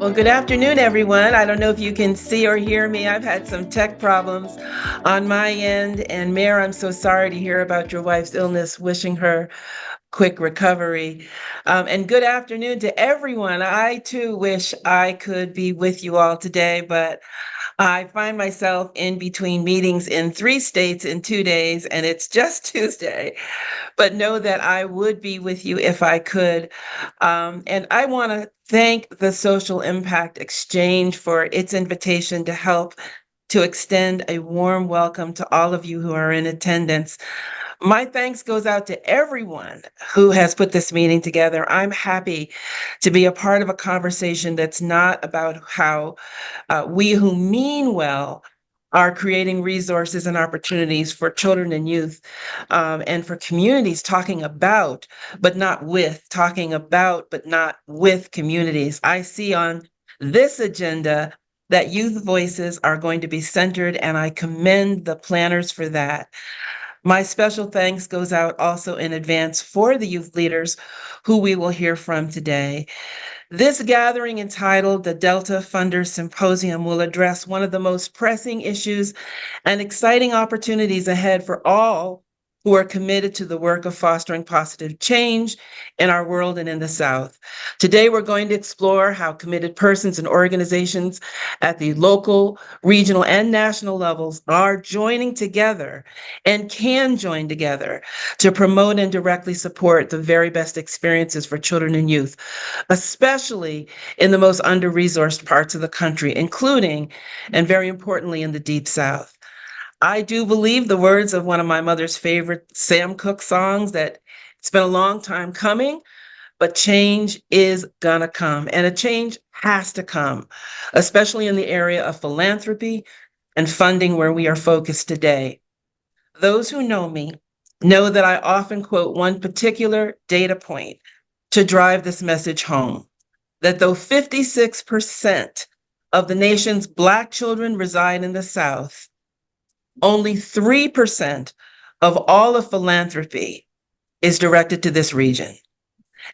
Well, good afternoon, everyone. I don't know if you can see or hear me. I've had some tech problems on my end. And Mayor, I'm so sorry to hear about your wife's illness, wishing her quick recovery. And good afternoon to everyone. I too wish I could be with you all today, but I find myself in between meetings in 3 states in 2 days, and it's just Tuesday. But know that I would be with you if I could. And I want to thank the Social Impact Exchange for its invitation to help to extend a warm welcome to all of you who are in attendance. My thanks goes out to everyone who has put this meeting together. I'm happy to be a part of a conversation that's not about how we who mean well are creating resources and opportunities for children and youth, and for communities, talking about, but not with, talking about, but not with communities. I see on this agenda that youth voices are going to be centered, and I commend the planners for that. My special thanks goes out also in advance for the youth leaders who we will hear from today. This gathering, entitled the Delta Funders Symposium, will address one of the most pressing issues and exciting opportunities ahead for all who are committed to the work of fostering positive change in our world and in the South. Today, we're going to explore how committed persons and organizations at the local, regional, and national levels are joining together and can join together to promote and directly support the very best experiences for children and youth, especially in the most under-resourced parts of the country, including, and very importantly, in the Deep South. I do believe the words of one of my mother's favorite Sam Cooke songs, that it's been a long time coming, but change is gonna come, and a change has to come, especially in the area of philanthropy and funding where we are focused today. Those who know me know that I often quote one particular data point to drive this message home, that though 56% of the nation's Black children reside in the South, only 3% of all of philanthropy is directed to this region.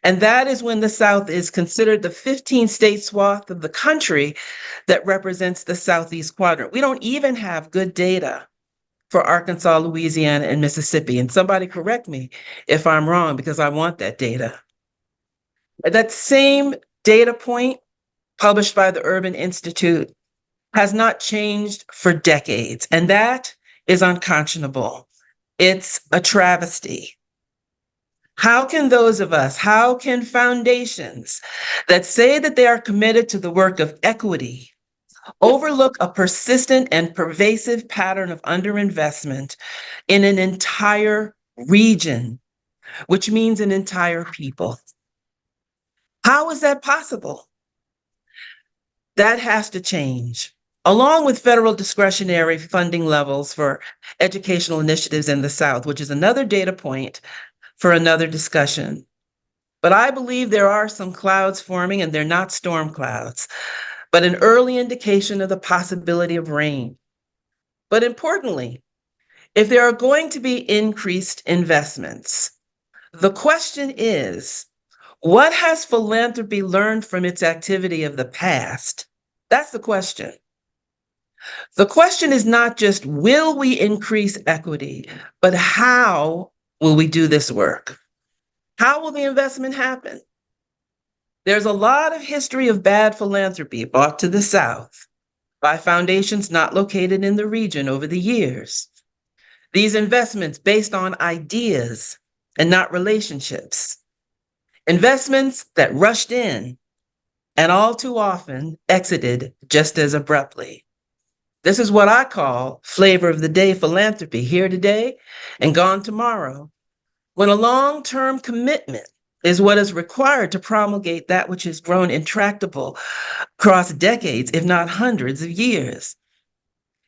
And that is when the South is considered the 15-state swath of the country that represents the Southeast quadrant. We don't even have good data for Arkansas, Louisiana, and Mississippi. And somebody correct me if I'm wrong, because I want that data. That same data point, published by the Urban Institute, has not changed for decades, and that is unconscionable. It's a travesty. How can foundations that say that they are committed to the work of equity overlook a persistent and pervasive pattern of underinvestment in an entire region, which means an entire people? How is that possible? That has to change, along with federal discretionary funding levels for educational initiatives in the South, which is another data point for another discussion. But I believe there are some clouds forming, and they're not storm clouds, but an early indication of the possibility of rain. But importantly, if there are going to be increased investments, the question is, what has philanthropy learned from its activity of the past? That's the question. The question is not just, will we increase equity, but how will we do this work? How will the investment happen? There's a lot of history of bad philanthropy brought to the South by foundations not located in the region over the years. These investments based on ideas and not relationships. Investments that rushed in and all too often exited just as abruptly. This is what I call flavor of the day philanthropy, here today and gone tomorrow, when a long-term commitment is what is required to promulgate that which has grown intractable across decades, if not hundreds of years.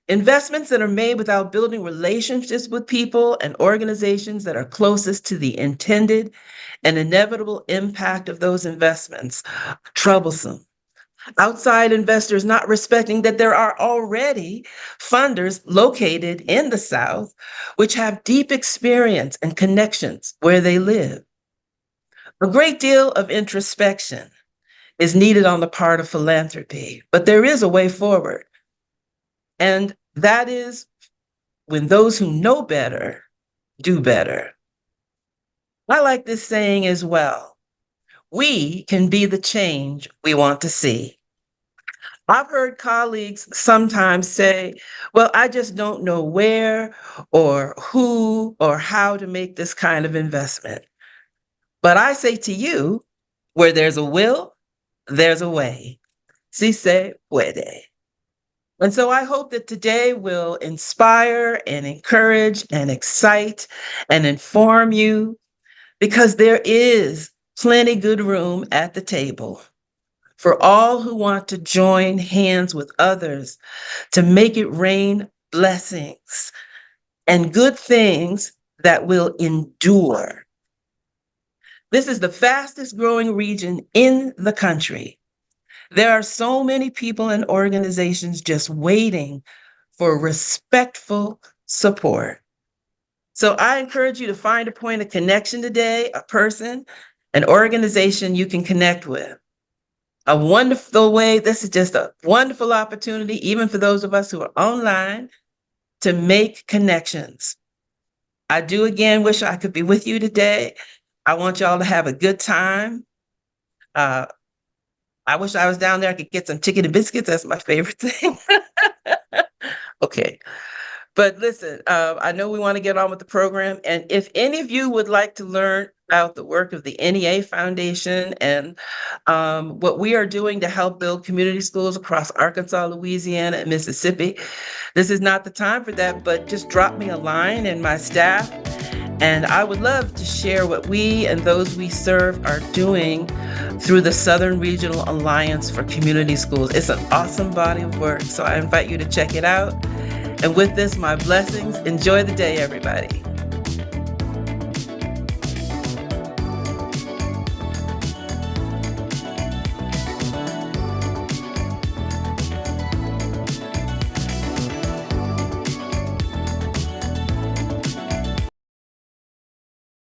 Investments that are made without building relationships with people and organizations that are closest to the intended and inevitable impact of those investments are troublesome. Outside investors not respecting that there are already funders located in the South which have deep experience and connections where they live. A great deal of introspection is needed on the part of philanthropy, but there is a way forward. And that is when those who know better do better. I like this saying as well. We can be the change we want to see. I've heard colleagues sometimes say, well, I just don't know where or who or how to make this kind of investment. But I say to you, where there's a will, there's a way. Si se puede. And so I hope that today will inspire and encourage and excite and inform you, because there is plenty good room at the table for all who want to join hands with others to make it rain blessings and good things that will endure. This is the fastest growing region in the country. There are so many people and organizations just waiting for respectful support. So I encourage you to find a point of connection today, a person, an organization you can connect with. A wonderful way, this is just a wonderful opportunity, even for those of us who are online, to make connections. I do again wish I could be with you today. I want y'all to have a good time. I wish I was down there. I could get some chicken and biscuits. That's my favorite thing. Okay. But listen, I know we want to get on with the program. And if any of you would like to learn about the work of the NEA Foundation and what we are doing to help build community schools across Arkansas, Louisiana, and Mississippi, this is not the time for that, but just drop me a line and my staff. And I would love to share what we and those we serve are doing through the Southern Regional Alliance for Community Schools. It's an awesome body of work, so I invite you to check it out. And with this, my blessings. Enjoy the day, everybody.